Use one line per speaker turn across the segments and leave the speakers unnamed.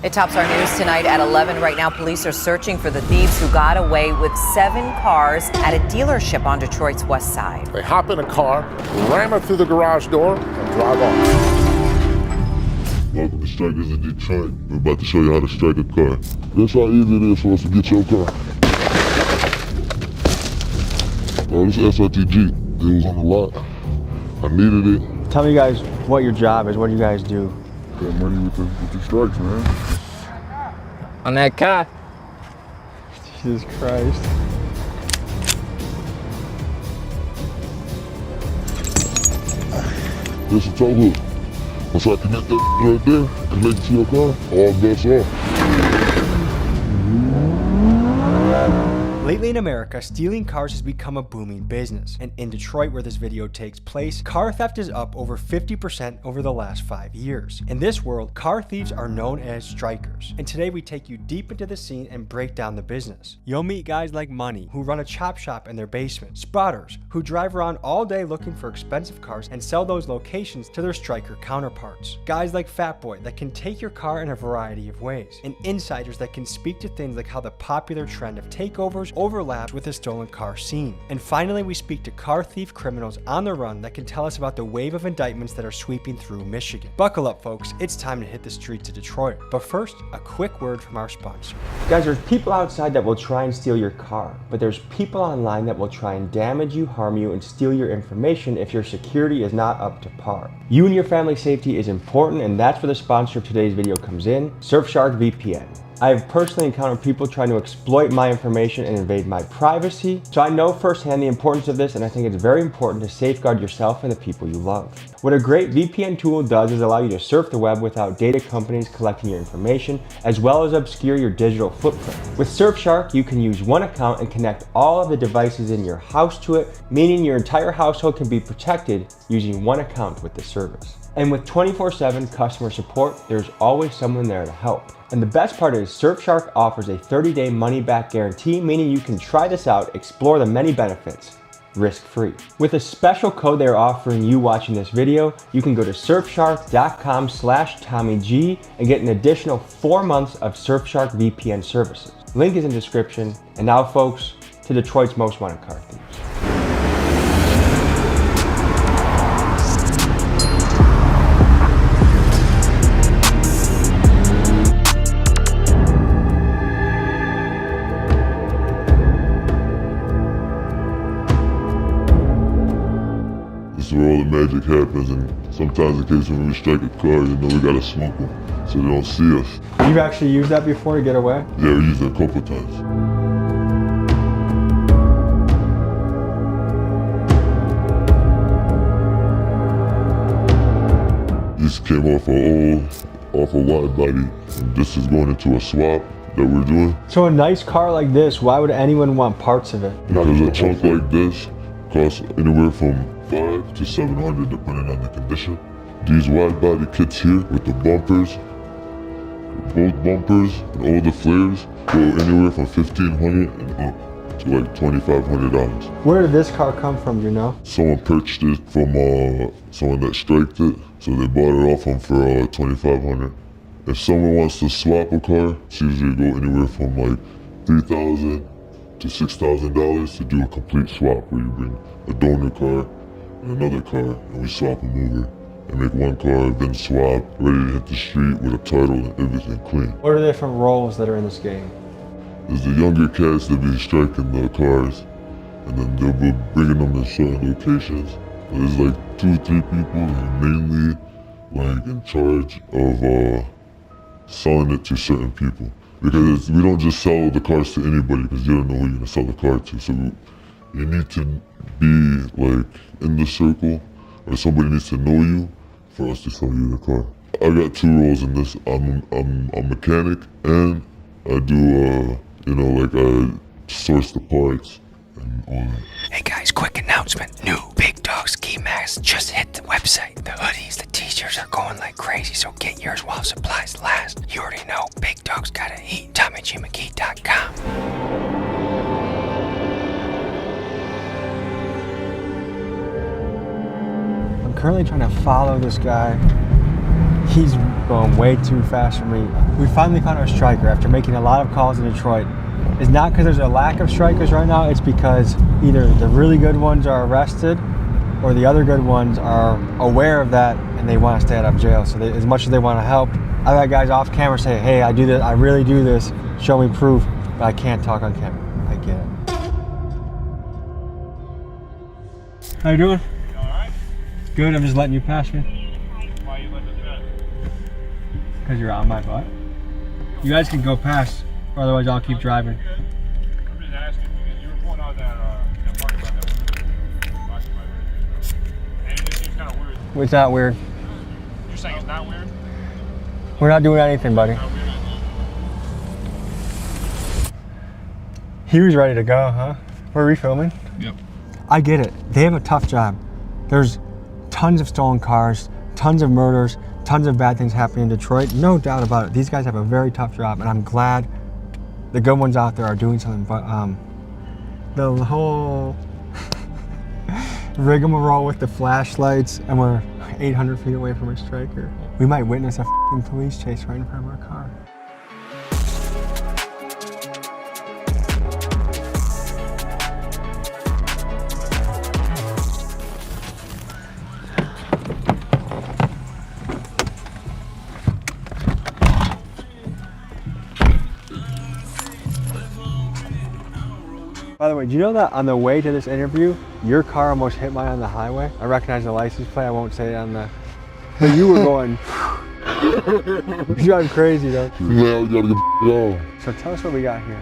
It tops our news tonight at 11. Right now, police are searching for the thieves who got away with 7 cars at a dealership on Detroit's west side.
They hop in a car, ram it through the garage door, and drive off.
Welcome to Strikers in Detroit. We're about to show you how to strike a car. That's how easy it is for us to get your car. Oh, this SRTG, it was on the lot. I needed it.
Tell me guys what your job is, what do you guys do?
Got money with the strikes, man.
On that car. Jesus Christ.
This is a tow hook. Once I connect that right there, connect it to your car, all bets off.
Lately in America, stealing cars has become a booming business. And in Detroit, where this video takes place, car theft is up over 50% over the last 5 years. In this world, car thieves are known as strikers. And today we take you deep into the scene and break down the business. You'll meet guys like Money, who run a chop shop in their basement, spotters, who drive around all day looking for expensive cars and sell those locations to their striker counterparts, guys like Fat Boy that can take your car in a variety of ways, and insiders that can speak to things like how the popular trend of takeovers overlaps with the stolen car scene. And finally, we speak to car thief criminals on the run that can tell us about the wave of indictments that are sweeping through Michigan. Buckle up, folks, it's time to hit the streets of Detroit. But first, a quick word from our sponsor. Guys, there's people outside that will try and steal your car, but there's people online that will try and damage you, harm you, and steal your information if your security is not up to par. You and your family's safety is important, and that's where the sponsor of today's video comes in, Surfshark VPN. I have personally encountered people trying to exploit my information and invade my privacy, so I know firsthand the importance of this, and I think it's very important to safeguard yourself and the people you love. What a great VPN tool does is allow you to surf the web without data companies collecting your information, as well as obscure your digital footprint. With Surfshark, you can use one account and connect all of the devices in your house to it, meaning your entire household can be protected using one account with the service. And with 24/7 customer support, there's always someone there to help. And the best part is Surfshark offers a 30-day money-back guarantee, meaning you can try this out, explore the many benefits, risk-free. With a special code they're offering you watching this video, you can go to surfshark.com/TommyG and get an additional 4 months of Surfshark VPN services. Link is in the description. And now, folks, to Detroit's most wanted car thieves.
This is where all the magic happens, and sometimes in case when we strike a car, you know we gotta smoke them so they don't see us.
You've actually used that before to get away?
Yeah, we used it a couple times. This came off a wide body, and this is going into a swap that we're doing.
So a nice car like this, why would anyone want parts of it?
Because a chunk like this costs anywhere from $500 to $700 depending on the condition. These wide body kits here with the bumpers, both bumpers and all the flares go anywhere from $1,500 and up to like $2,500.
Where did this car come from, do you know?
Someone purchased it from someone that striked it, so they bought it off them for $2,500. If someone wants to swap a car, it's usually go anywhere from like $3,000 to $6,000 to do a complete swap, where you bring a donor car and another car, and we swap them over and make one car been swapped, ready to hit the street with a title and everything clean.
What are the different roles that are in this game?
There's the younger cats that be striking the cars, and then they'll be bringing them to certain locations. There's like 2 or 3 people who are mainly like in charge of selling it to certain people. Because we don't just sell the cars to anybody, because you don't know who you're gonna sell the car to. So you need to be like in the circle, or somebody needs to know you for us to sell you the car. I got 2 roles in this. I'm a mechanic, and I do I source the parts and all that.
Hey guys, quick announcement. New Big Dog ski masks just hit the website. The hoodies, the t-shirts are going like crazy, so get yours while supplies last. You already know, Big Dog's gotta eat. TommyGMcGee.com.
I'm currently trying to follow this guy He's going way too fast for me. We finally found our striker after making a lot of calls in Detroit. It's not because there's a lack of strikers right now, it's because either the really good ones are arrested or the other good ones are aware of that and they want to stay out of jail. So as much as they want to help, I've had guys off camera say, hey, I do this, I really do this, show me proof, but I can't talk on camera. I get it. How you doing?
You alright?
Good, I'm just letting you pass me.
Why are you letting us pass?
Because you're on my butt. You guys can go past, or otherwise I'll keep driving.
I'm just asking because you were pulling out that parking lot that was occupied right there. So. And it just seems kind of weird.
It's not weird.
You're saying it's not weird?
We're not doing anything, buddy.
Not weird.
He was ready to go, huh? We're refilming?
Yep.
I get it. They have a tough job. There's tons of stolen cars, tons of murders, tons of bad things happening in Detroit. No doubt about it. These guys have a very tough job, and I'm glad the good ones out there are doing something. But the whole rigmarole with the flashlights, and we're 800 feet away from a striker. We might witness a f***ing police chase right in front of our car. By the way, do you know that on the way to this interview, your car almost hit mine on the highway? I recognize the license plate, I won't say it on the... But you were going... You're driving crazy though.
Now we gotta get on.
So tell us what we got here.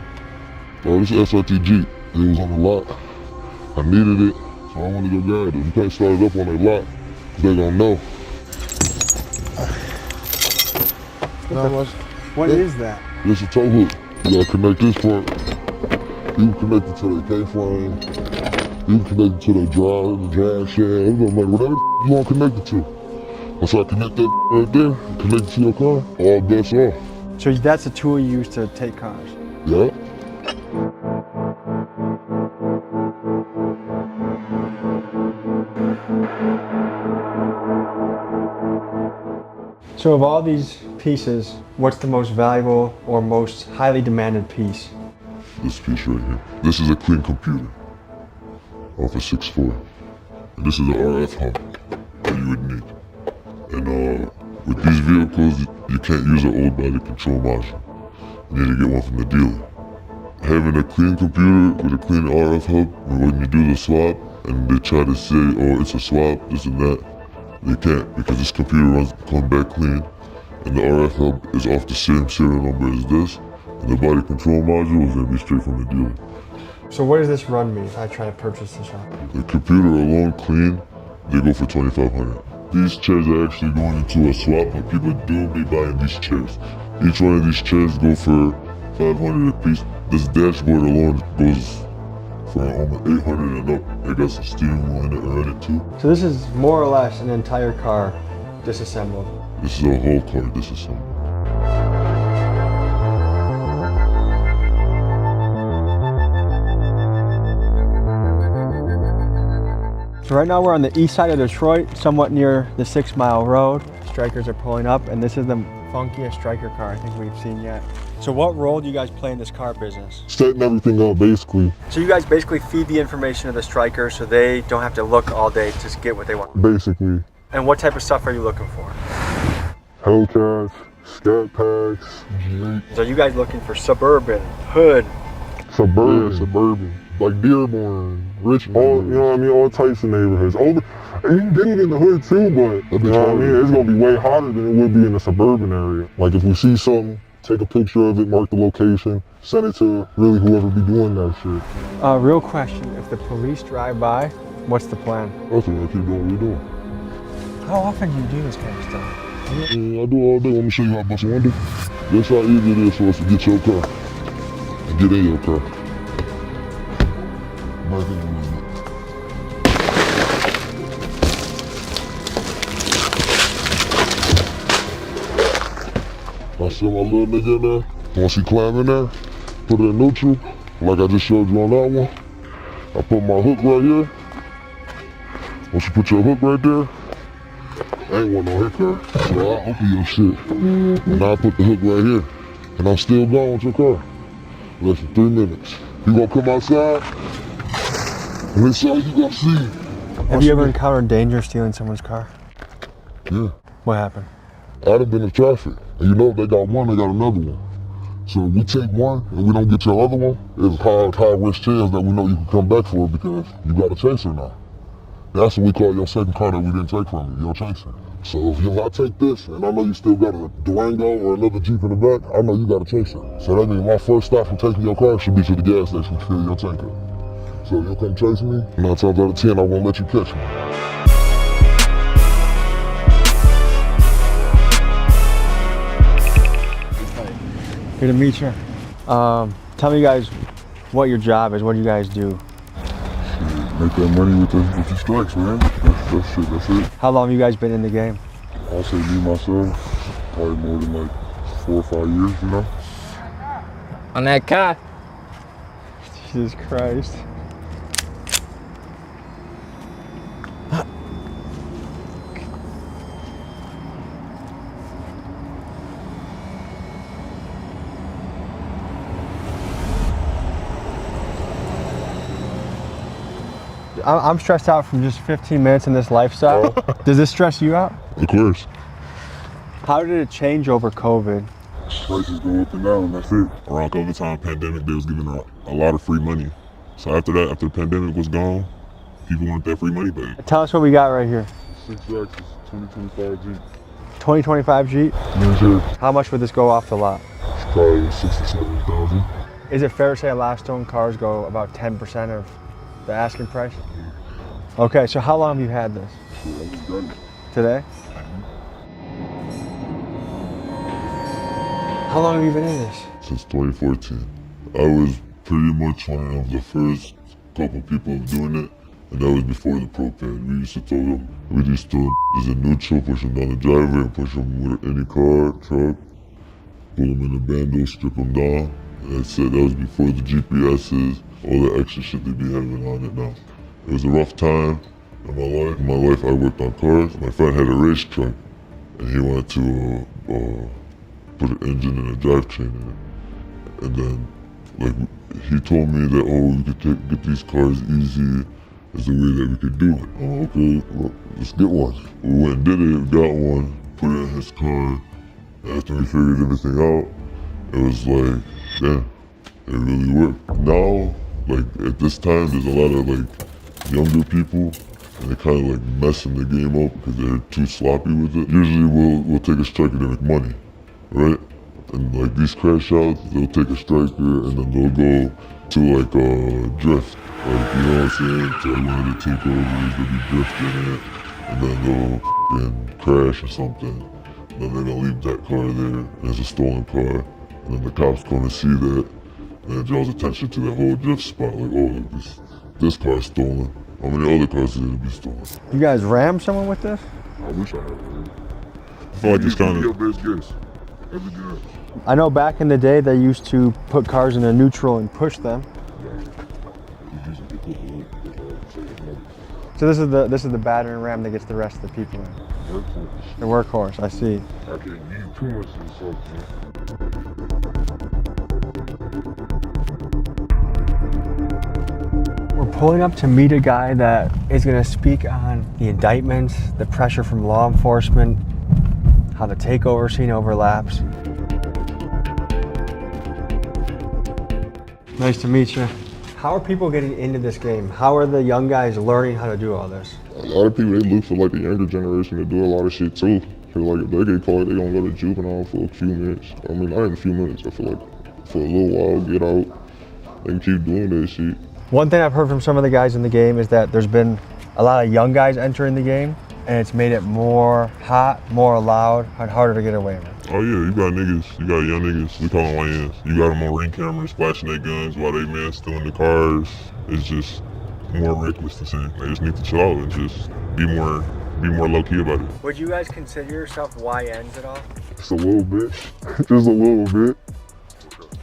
Oh, this is SRTG. It was on the lot. I needed it, so I wanted to go grab it. You can't start it up on that lot. They gonna know.
What is that?
This is a tow hook. You gotta connect this part. You can connect it to the K-frame. You can connect it to the drive shaft. I'm like, whatever you want to connect it to. Once I connect that right there, connect it to your car, all bets off.
So that's a tool you use to take cars?
Yeah.
So of all these pieces, what's the most valuable or most highly demanded piece?
This piece right here. This is a clean computer off a 6.4. And this is an RF hub that you would need. And with these vehicles, you can't use an old body control module. You need to get one from the dealer. Having a clean computer with a clean RF hub, when you do the swap and they try to say, oh, it's a swap, this and that, they can't because this computer comes back clean and the RF hub is off the same serial number as this. And the body control module is going to be straight from the dealer.
So what does this run me if I try to purchase this up?
The computer alone clean, they go for $2,500. These chairs are actually going into a swap, but people do be buying these chairs. Each one of these chairs go for $500 a piece. This dashboard alone goes for almost $800 and up. It got some steering wheel in it already too.
So this is more or less an entire car disassembled.
This is a whole car disassembled.
So right now we're on the east side of Detroit, somewhat near the 6 Mile Road. Strikers are pulling up, and this is the funkiest striker car I think we've seen yet. So what role do you guys play in this car business?
Setting everything up basically.
So you guys basically feed the information to the strikers so they don't have to look all day to just get what they want.
Basically.
And what type of stuff are you looking for?
Hellcats, scat packs,
So you guys looking for suburban, hood?
Suburban. Like Dearborn, Richmond, all, you know what I mean, all types of neighborhoods. You can get it in the hood too, but you know what I mean, it's gonna be way hotter than it would be in the suburban area. Like if we see something, take a picture of it, mark the location, send it to really whoever be doing that shit.
Real question, if the police drive by, what's the plan?
That's what I keep doing what we doing.
How often do you do this kind of stuff?
Yeah, I do all day. Let me show you how much I want to do. That's how easy it is for us to get your car and get in your car. I send my little nigga in there. Once he climb in there, put it in neutral, like I just showed you on that one. I put my hook right here. Once you put your hook right there, I ain't want no hit car. So I open your shit. And I put the hook right here. And I'm still going with your car. Less than 3 minutes. You gonna come outside? And that's all you gonna see.
Have you ever encountered danger stealing someone's car?
Yeah.
What happened?
I'd have been in traffic. And you know if they got one, they got another one. So if we take one and we don't get your other one, it's high risk chance that we know you can come back for it because you got a chaser now. That's what we call your second car that we didn't take from you, your chaser. So if I take this and I know you still got a Durango or another Jeep in the back, I know you got a chaser. So that means my first stop from taking your car should be to the gas station to fill your tank up. So you'll come chase me, 9 times out of 10 I won't let you catch me.
Good to meet you. Tell me guys what your job is. What do you guys do?
Make that money with the strikes, man. That's it.
How long have you guys been in the game?
I'll say me, myself, probably more than like 4 or 5 years, you know?
On that car.
Jesus Christ. I'm stressed out from just 15 minutes in this lifestyle. Does this stress you out?
Of course.
How did it change over COVID?
Prices go up and down, that's it. Around COVID time, pandemic, they was giving out a lot of free money. So after that, after the pandemic was gone, people want that free money back.
Tell us what we got right here.
6 X's, 2025 Jeep.
2025 Jeep?
Yes, sir.
How much would this go off the lot?
It's probably 60, 70,000.
Is it fair to say last owned cars go about 10% of the asking price? Okay, so how long have you had this?
So I just got it.
Today? How long have you been in this?
Since 2014. I was pretty much one of the first couple people doing it, and that was before the propane. We used to throw them, we just throw them as a neutral, push them down the driveway, and push them with any car, truck, pull them in a bando, strip them down. And that's it, that was before the GPSs, all the extra shit they be having on it now. It was a rough time in my life. In my life, I worked on cars. My friend had a race truck, and he wanted to put an engine and a drivetrain in it. And then, like, he told me that, oh, we could get these cars easy. Is the way that we could do it. Oh, okay, well, let's get one. We went and did it, got one, put it in his car. After we figured everything out, it was like, yeah, it really worked. Now, like, at this time, there's a lot of, like, younger people, and they kind of like messing the game up because they're too sloppy with it. Usually we'll take a striker to make money, right? And like these crash outs, they'll take a striker and then they'll go to like a drift, like, you know what I'm saying? To like one of the takeovers, they'll be drifting it, and then they'll crash or something. And then they're gonna leave that car there, and it's a stolen car, and then the cops gonna see that, and it draws attention to that whole drift spot, like, oh, this car's stolen. How many other cars did it be stolen?
You guys rammed someone with this?
I wish I had.
I feel like it's kind of.
Your best guess. As a guess.
I know back in the day they used to put cars in a neutral and push them. So this is the battering ram that gets the rest of the people in.
Workhorse.
The workhorse, I see.
I can't give too much of this stuff, man.
We're pulling up to meet a guy that is going to speak on the indictments, the pressure from law enforcement, how the takeover scene overlaps. Nice to meet you. How are people getting into this game? How are the young guys learning how to do all this?
A lot of people, they look for like the younger generation to do a lot of shit too. I feel like if they get caught, they gonna go to juvenile for a few minutes. I mean, not in a few minutes. I feel like for a little while, get out, and keep doing that shit.
One thing I've heard from some of the guys in the game is that there's been a lot of young guys entering the game, and it's made it more hot, more loud, and harder to get away with.
Oh yeah, you got niggas, you got young niggas, we call them YNs. You got them on ring cameras, flashing their guns while they man stealing the cars. It's just more reckless to say. They just need to chill out and just be more low key about it.
Would you guys consider yourself YNs at all?
Just a little bit, just a little bit.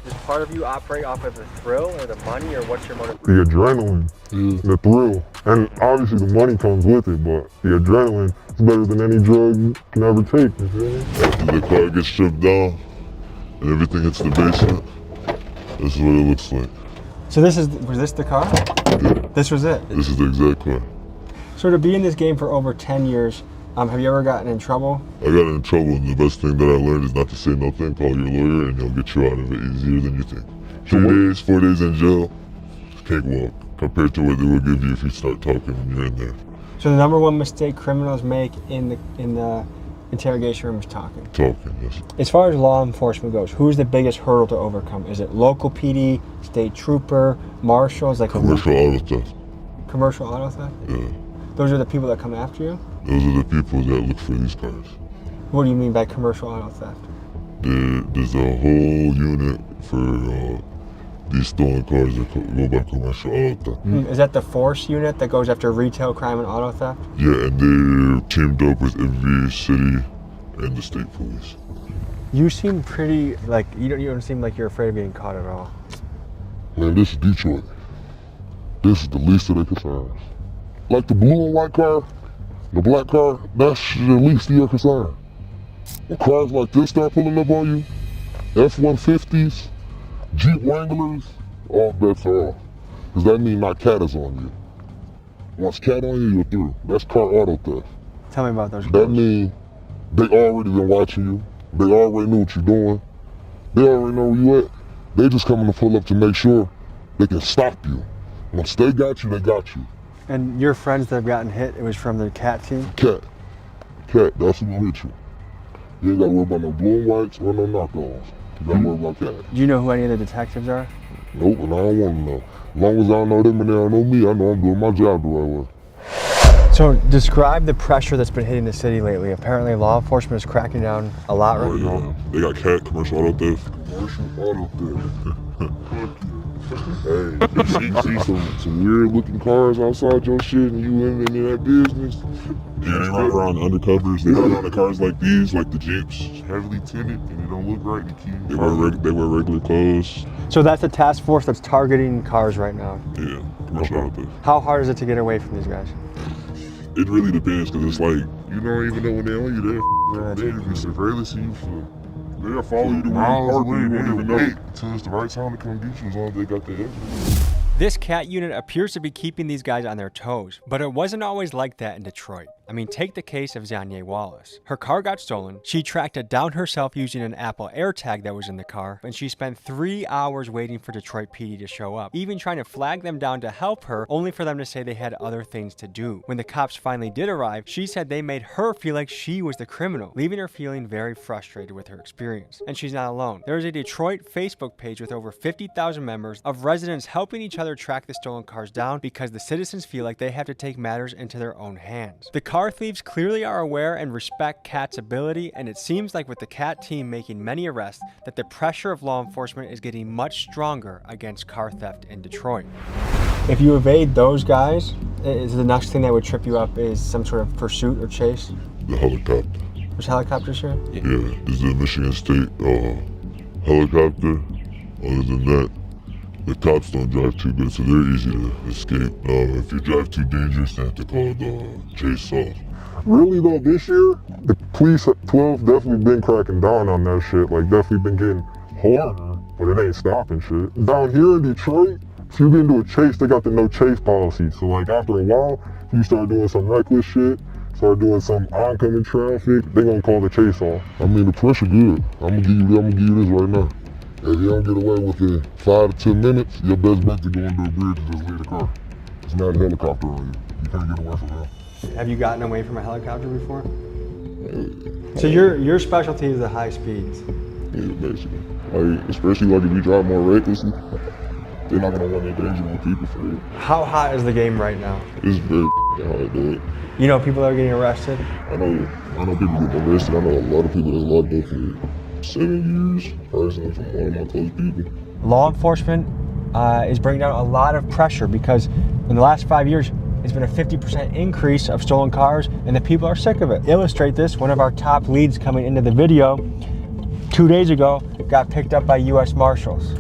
Just part of you operate off of the thrill or the money, or what's your motive?
The adrenaline, the thrill, and obviously the money comes with it, but the adrenaline is better than any drug you can ever take, you feel me? After the car gets stripped down and everything hits the basement, this is what it looks like.
So was this the car?
Yeah.
This was it?
This is the exact car.
So to be in this game for over 10 years, have you ever gotten in trouble?
I got in trouble, and the best thing that I learned is not to say nothing. Call your lawyer, and he'll get you out of it easier than you think. 4 days in jail, cakewalk, compared to what they will give you if you start talking when you're in there.
So the number one mistake criminals make in the interrogation room is talking.
Talking, yes.
As far as law enforcement goes, who's the biggest hurdle to overcome? Is it local PD, state trooper, marshals? Like
Commercial auto theft.
Commercial auto theft?
Yeah.
Those are the people that come after you?
Those are the people that look for these cars.
What do you mean by commercial auto theft?
There's a whole unit for these stolen cars that go by commercial auto theft.
Is that the force unit that goes after retail crime and auto theft?
Yeah, and they're teamed up with every city and the state police.
You seem pretty, like, you don't seem like you're afraid of getting caught at all.
Man, this is Detroit. This is the least of their concerns. Like the blue and white car, the black car, that's the least of your concern. When cars like this start pulling up on you, F-150s, Jeep Wranglers, all bets are off. Because that means not cat is on you. Once cat on you, you're through. That's car auto theft.
Tell me about those
That
cars.
means they already been watching you. They already knew what you're doing. They already know where you at. They just coming to pull up to make sure they can stop you. Once they got you, they got you.
And your friends that have gotten hit, it was from the CAT team?
Cat, that's who gonna hit you. You ain't gotta worry about no blue and whites or no knockoffs. You gotta worry about cat.
Do you know who any of the detectives are?
Nope, and I don't wanna know. As long as I don't know them and they don't know me, I know I'm doing my job the right way.
So describe the pressure that's been hitting the city lately. Apparently law enforcement is cracking down a lot right now.
They got cat, commercial auto theft. Commercial auto theft. Hey, you see some weird looking cars outside your shit and you in that business. Yeah, they run around undercovers. They run around the cars like these, like the Jeeps. Heavily tinted and it don't look right. They wear regular clothes.
So that's a task force that's targeting cars right now.
Yeah, commercial auto theft.
How hard is it to get away from these guys?
It really depends, because it's like, you don't even know when they're on you. They'll be surveillancing you for. They'll follow you to miles away. You won't even know until it's the right time to come get you, as long as they got the evidence.
This CAT unit appears to be keeping these guys on their toes, but it wasn't always like that in Detroit. I mean, take the case of Zanye Wallace. Her car got stolen, she tracked it down herself using an Apple AirTag that was in the car, and she spent 3 hours waiting for Detroit PD to show up, even trying to flag them down to help her, only for them to say they had other things to do. When the cops finally did arrive, she said they made her feel like she was the criminal, leaving her feeling very frustrated with her experience. And she's not alone. There is a Detroit Facebook page with over 50,000 members of residents helping each other track the stolen cars down because the citizens feel like they have to take matters into their own hands. The car thieves clearly are aware and respect CAT's ability, and it seems like with the CAT team making many arrests that the pressure of law enforcement is getting much stronger against car theft in Detroit. If you evade those guys, is the next thing that would trip you up is some sort of pursuit or chase?
The helicopter.
There's helicopters here?
Yeah, this is a Michigan State helicopter. Other than that, the cops don't drive too good, so they're easy to escape. If you drive too dangerous, they have to call the chase off. Really though, this year, the police at 12 definitely been cracking down on that shit. Like, definitely been getting harder, but it ain't stopping shit. Down here in Detroit, if you get into a chase, they got the no chase policy. So like after a while, if you start doing some reckless shit, start doing some oncoming traffic, they gonna call the chase off. I mean, the pressure good. I'm gonna give you this right now. If you don't get away within 5 to 10 minutes, your best bet to go under a bridge and just leave the car. It's not a helicopter on you. You can't get away from that.
Have you gotten away from a helicopter before? So your specialty is the high speeds.
Yeah, basically. Like, especially like if you drive more recklessly, they're not gonna want any danger on people for it.
How hot is the game right now?
It's very hard, dude.
You know people that are getting arrested?
I know people get arrested. I know a lot of people that's locked up for 7 years. Personally, from one of my close people.
Law enforcement is bringing down a lot of pressure because in the last 5 years, it's been a 50% increase of stolen cars and the people are sick of it. Illustrate this, one of our top leads coming into the video 2 days ago got picked up by US Marshals.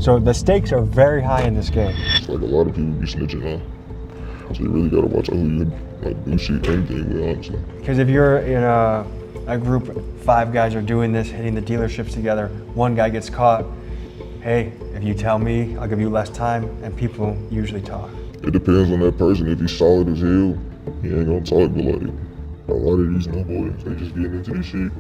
So the stakes are very high in this game.
It's like a lot of people be snitching on. So you really gotta watch out who you like do shit anything with, honestly.
Because if you're in a group, 5 guys are doing this, hitting the dealerships together, one guy gets caught, hey, if you tell me, I'll give you less time, and people usually talk.
It depends on that person. If he's solid as hell, he ain't gonna talk, but like, a lot of these new boys, they just getting into this shit.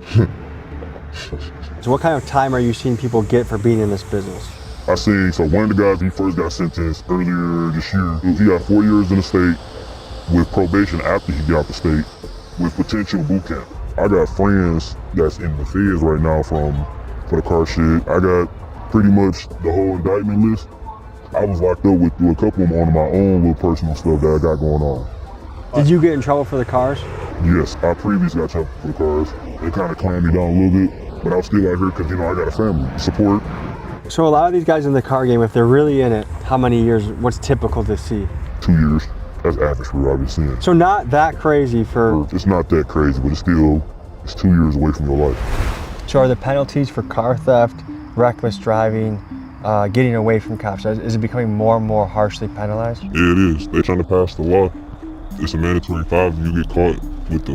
So what kind of time are you seeing people get for being in this business?
I seen, so one of the guys, he first got sentenced earlier this year. He got 4 years in the state with probation after he got out the state with potential boot camp. I got friends that's in the feds right now for the car shit. I got pretty much the whole indictment list. I was locked up with a couple of them on my own little personal stuff that I got going on.
Did you get in trouble for the cars?
Yes, I previously got trouble for the cars. They kind of clamped me down a little bit, but I was still out here because, you know, I got a family support.
So a lot of these guys in the car game, if they're really in it, how many years, what's typical to see?
2 years. That's average for what I've been seeing.
So not that crazy for...
It's not that crazy, but it's 2 years away from your life.
So are the penalties for car theft, reckless driving, getting away from cops, is it becoming more and more harshly penalized?
Yeah, it is. They're trying to pass the law. It's a mandatory 5 if you get caught with the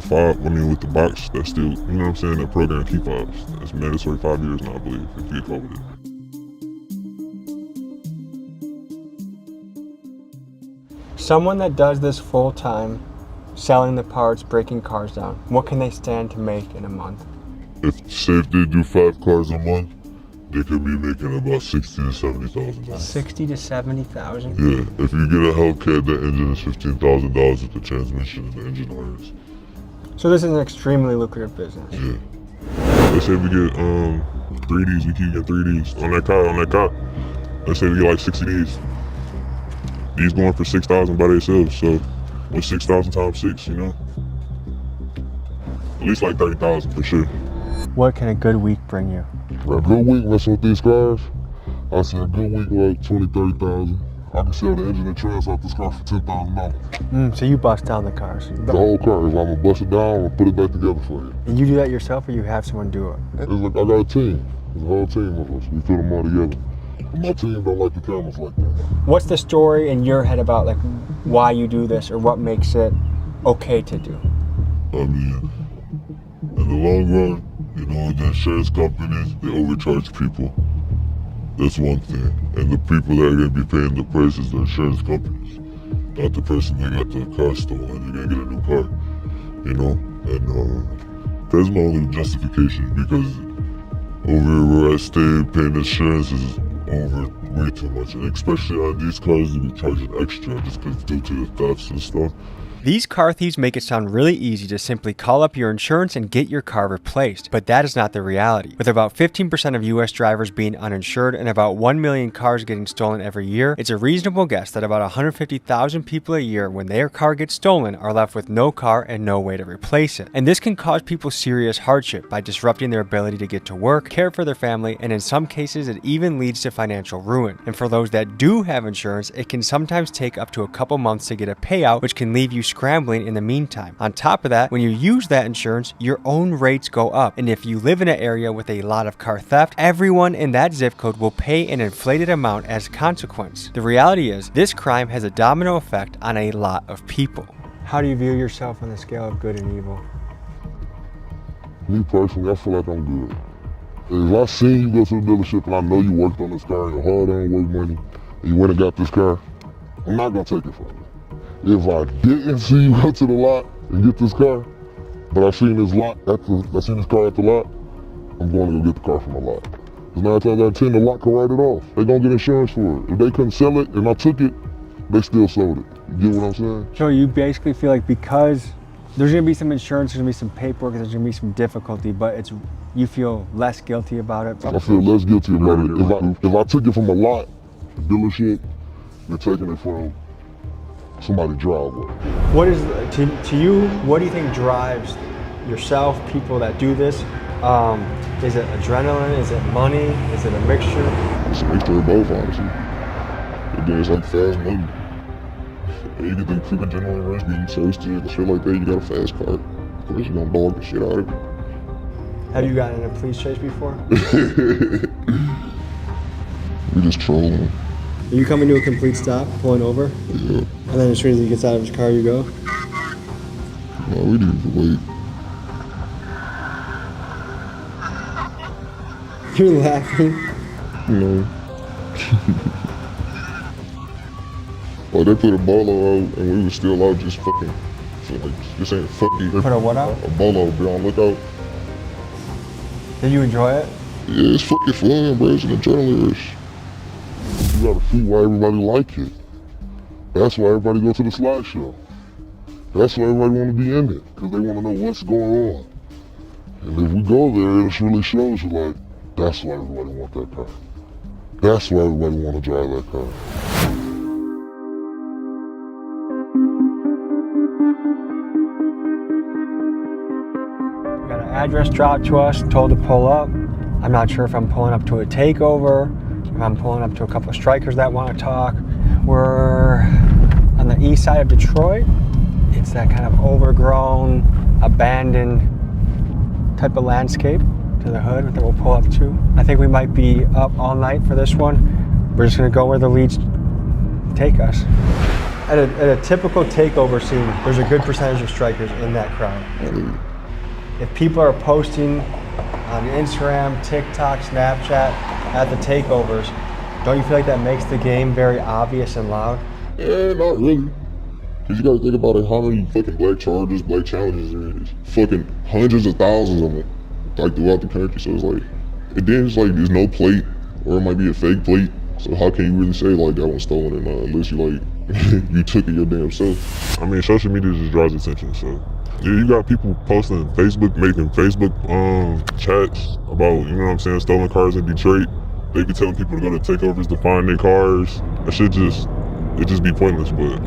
with the box. That's still, you know what I'm saying, that program key fobs. It's mandatory 5 years now, I believe, if you get caught with it.
Someone that does this full time, selling the parts, breaking cars down, what can they stand to make in a month?
If say if they do 5 cars a month, they could be making about $60,000 to $70,000.
60 to 70,000.
Yeah, if you get a Hellcat, the engine is $15,000 with the transmission and the engine irons.
So this is an extremely lucrative business.
Yeah. Let's say we get 3Ds, we keep getting 3Ds on that car. Let's say we get like 60 Ds. These going for 6,000 by themselves, so what's 6,000 times 6, you know? At least like 30,000 for sure.
What can a good week bring you?
A good week messing with these cars, I say a good week like 20, 30,000. I can sell the engine and trans off this car for $10,000.
So you bust down the cars.
The whole car, if I'm gonna bust it down, I'm gonna put it back together for you.
And you do that yourself or you have someone do it?
It's like I got a team. There's a whole team of us. We put them all together. My team don't like the cameras like that.
What's the story in your head about like why you do this or what makes it okay to do?
I mean, in the long run, you know, the insurance companies, they overcharge people. That's one thing. And the people that are gonna be paying the price is the insurance companies, not the person that got the car stolen. They're gonna get a new car, you know? And that's my only justification, because over where I stay, paying insurance is over way too much, and especially on these cars, they be charging extra just because due to the thefts and stuff.
These car thieves make it sound really easy to simply call up your insurance and get your car replaced, but that is not the reality. With about 15% of US drivers being uninsured and about 1 million cars getting stolen every year, it's a reasonable guess that about 150,000 people a year, when their car gets stolen, are left with no car and no way to replace it. And this can cause people serious hardship by disrupting their ability to get to work, care for their family, and in some cases it even leads to financial ruin. And for those that do have insurance, it can sometimes take up to a couple months to get a payout, which can leave you scrambling in the meantime. On top of that, when you use that insurance, your own rates go up. And if you live in an area with a lot of car theft, everyone in that zip code will pay an inflated amount as a consequence. The reality is, this crime has a domino effect on a lot of people. How do you view yourself on the scale of good and evil?
Me personally, I feel like I'm good. If I seen you go to the dealership and I know you worked on this car and your hard-earned work money, and you went and got this car, I'm not gonna take it from you. If I didn't see you go to the lot and get this car, but I seen this car at the lot, I'm going to go get the car from the lot. Because 9 times out of 10, the lot can write it off. They gonna get insurance for it. If they couldn't sell it and I took it, they still sold it. You get what I'm saying?
So you basically feel like because there's gonna be some insurance, there's gonna be some paperwork, there's gonna be some difficulty, but you feel less guilty about it?
I feel less guilty about it. If I took it from a lot, a dealership, they're taking it from somebody's driveway.
What is, to you, what do you think drives yourself, people that do this? Is it adrenaline? Is it money? Is it a mixture?
It's a mixture of both, honestly. And then it's like fast money. You get the quick adrenaline rush, getting thirsty and shit like that, you got a fast car. Of course, you're gonna dog the shit out of it.
Have you gotten in a police chase before?
We just trolling.
Are you coming to a complete stop, pulling over?
Yeah.
And then as soon as he gets out of his car, you go?
No, we need to wait.
You're laughing.
No. Well, they put a bolo out and we were still out just fucking. So like, this ain't fucking.
Put a what out?
A bolo, be on lookout.
Did you enjoy it?
Yeah, it's fucking fun, bro. It's an adrenaline rush. You gotta see why everybody like it. That's why everybody go to the slideshow. That's why everybody wanna be in it, because they wanna know what's going on. And if we go there, it really shows you like, that's why everybody want that car. That's why everybody wanna drive that car.
We got an address dropped to us, told to pull up. I'm not sure if I'm pulling up to a takeover, if I'm pulling up to a couple of strikers that want to talk. We're on the east side of Detroit. It's that kind of overgrown, abandoned type of landscape to the hood that we'll pull up to. I think we might be up all night for this one. We're just gonna go where the leads take us. At a typical takeover scene, there's a good percentage of strikers in that crowd. If people are posting on Instagram, TikTok, Snapchat at the takeovers, don't you feel like that makes the game very obvious and loud?
Yeah, not really. Cause you gotta think about it, how many fucking black charges, black challenges there is. Fucking hundreds of thousands of them, like throughout the country. So it's like, and then it's like there's no plate, or it might be a fake plate. So how can you really say like that one's stolen or not, unless you like, you took it your damn self. I mean, social media just draws attention, so. Yeah, you got people posting Facebook, making Facebook chats about, you know what I'm saying, stolen cars in Detroit. They be telling people to go to takeovers to find their cars. That shit it just be pointless, but.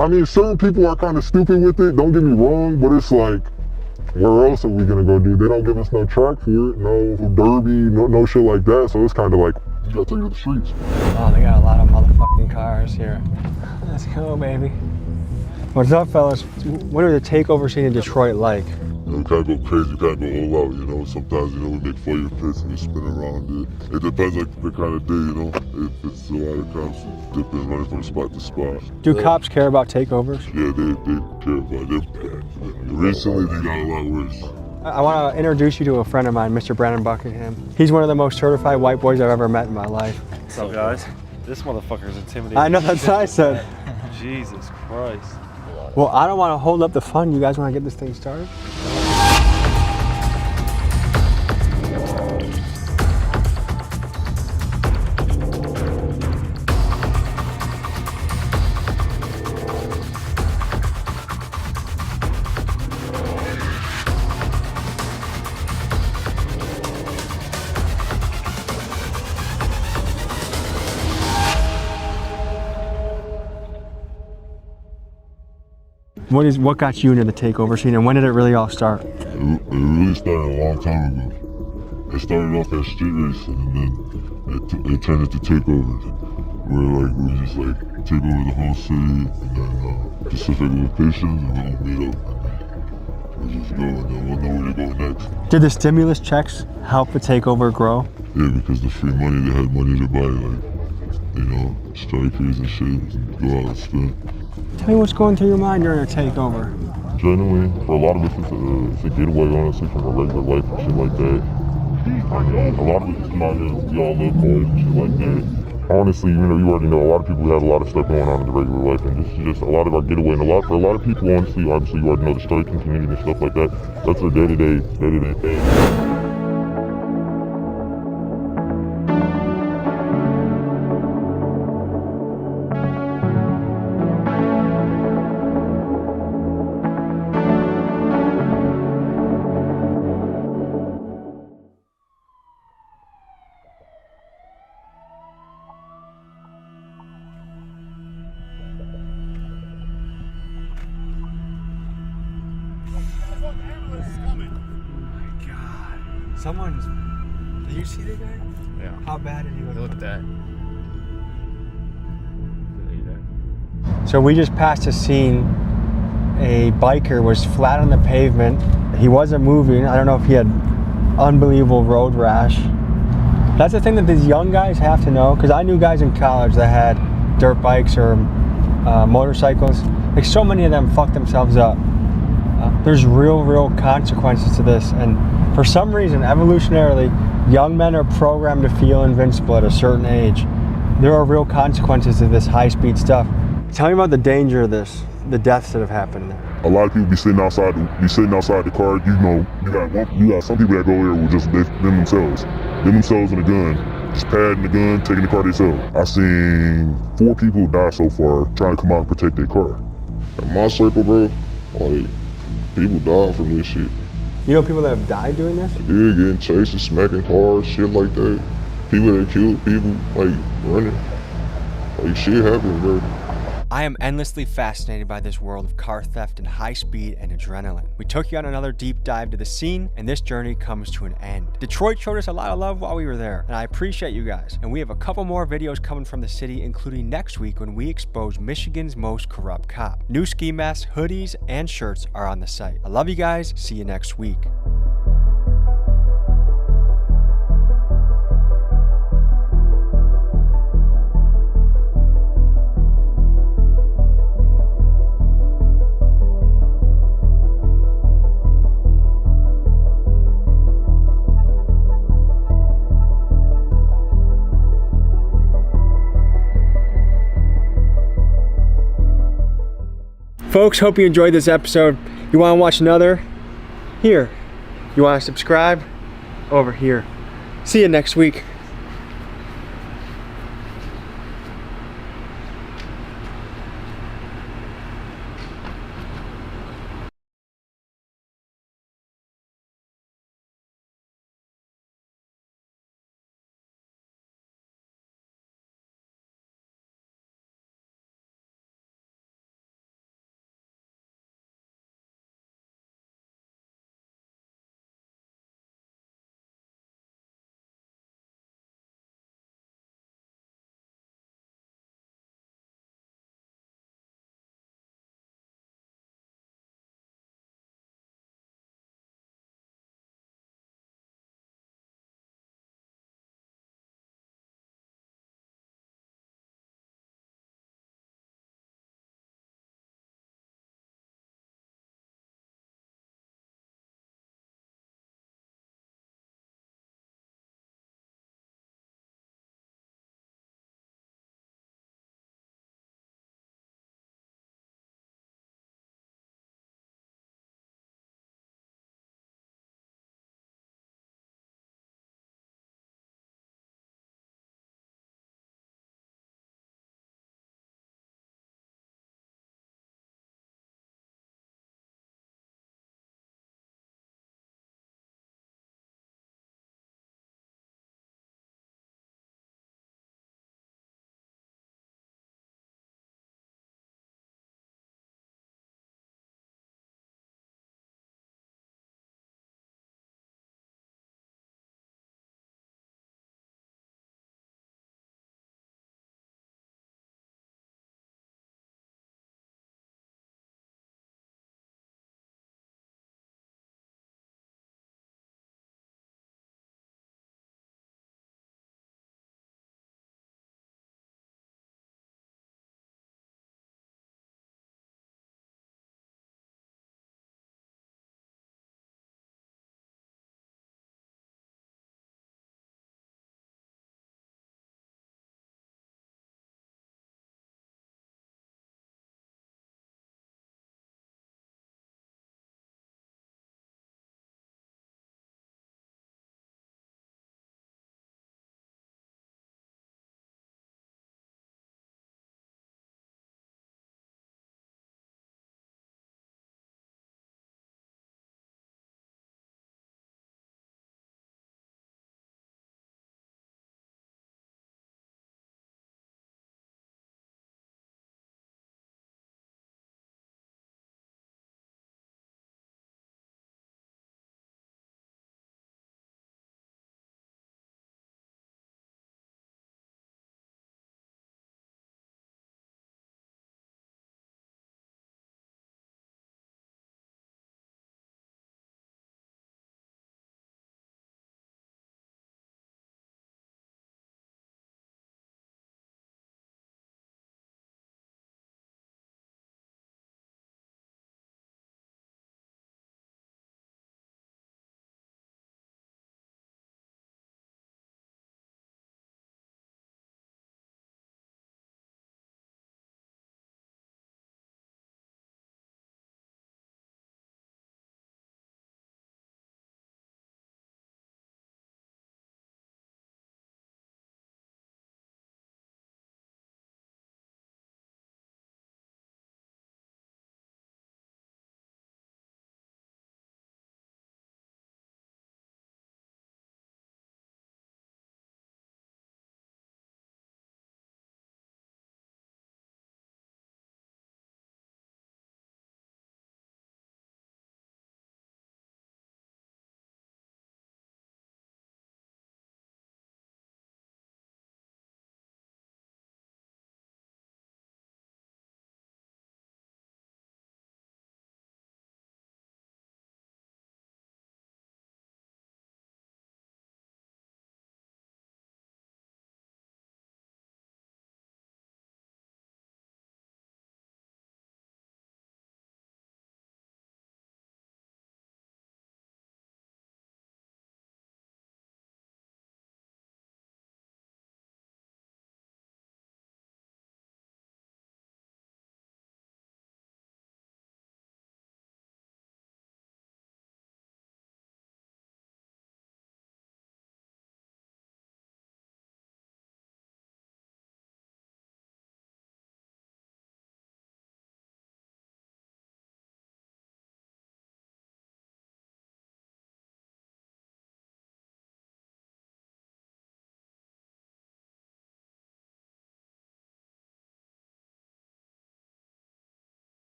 I mean, certain people are kind of stupid with it, don't get me wrong, but it's like, where else are we gonna go do? They don't give us no track for it, no derby, no shit like that, so it's kind of like, you gotta take it to the streets.
Oh, they got a lot of motherfucking cars here. Let's go, baby. What's up, fellas? What are the takeover scene in Detroit like?
You know, we can't go crazy, we can't go all out, you know. Sometimes, you know, we make fire pits and we spin around it. It depends like the kind of day, you know. If it's a lot of cops dipping, running from spot to spot.
Do cops care about takeovers?
Yeah, they care about them. Recently, they got a lot worse.
I want to introduce you to a friend of mine, Mr. Brandon Buckingham. He's one of the most certified white boys I've ever met in my life.
What's up, guys? This motherfucker's intimidating.
I know, that's what I said.
Jesus Christ.
Well, I don't want to hold up the fun. You guys want to get this thing started? What got you into the takeover scene, and when did it really all start?
It really started a long time ago. It started off as street racing, and then it turned into takeovers, where like we just like take over the whole city, and then specific locations, and we'll meet up, and we'll just go, and then we'll know where to go next.
Did the stimulus checks help the takeover grow?
Yeah, because the free money, they had money to buy like, you know, strikers and shit, and go out and spend.
Tell me what's going through your mind during a takeover.
Generally, for a lot of us, it's a getaway, honestly, from a regular life and shit like that. I mean, a lot of us, we all live boys and shit like that. Honestly, you know, you already know a lot of people have a lot of stuff going on in the regular life, and this is just a lot of our getaway. And for a lot of people, honestly, obviously, you already know the striking community and stuff like that. That's their day-to-day thing.
Did you see the guy?
Yeah.
How bad did he look?
Look at that.
So we just passed a scene. A biker was flat on the pavement. He wasn't moving. I don't know if he had unbelievable road rash. That's the thing that these young guys have to know, because I knew guys in college that had dirt bikes or motorcycles. Like, so many of them fucked themselves up. There's real consequences to this, and for some reason, evolutionarily, young men are programmed to feel invincible at a certain age. There are real consequences to this high-speed stuff. Tell me about the danger of this, the deaths that have happened there.
A lot of people be sitting outside the car. You know, you got some people that go there with just themselves and a gun, just padding the gun, taking the car themselves. I've seen 4 people die so far trying to come out and protect their car. In my circle, bro, like, people die from this shit.
You know people that have died doing this?
Yeah, getting chased and smacking cars, shit like that. People that killed people, like, running. Like, shit happens, bro.
I am endlessly fascinated by this world of car theft and high speed and adrenaline. We took you on another deep dive to the scene, and this journey comes to an end. Detroit showed us a lot of love while we were there, and I appreciate you guys. And we have a couple more videos coming from the city, including next week when we expose Michigan's most corrupt cop. New ski masks, hoodies, and shirts are on the site. I love you guys. See you next week. Folks, hope you enjoyed this episode. You want to watch another? Here. You want to subscribe? Over here. See you next week.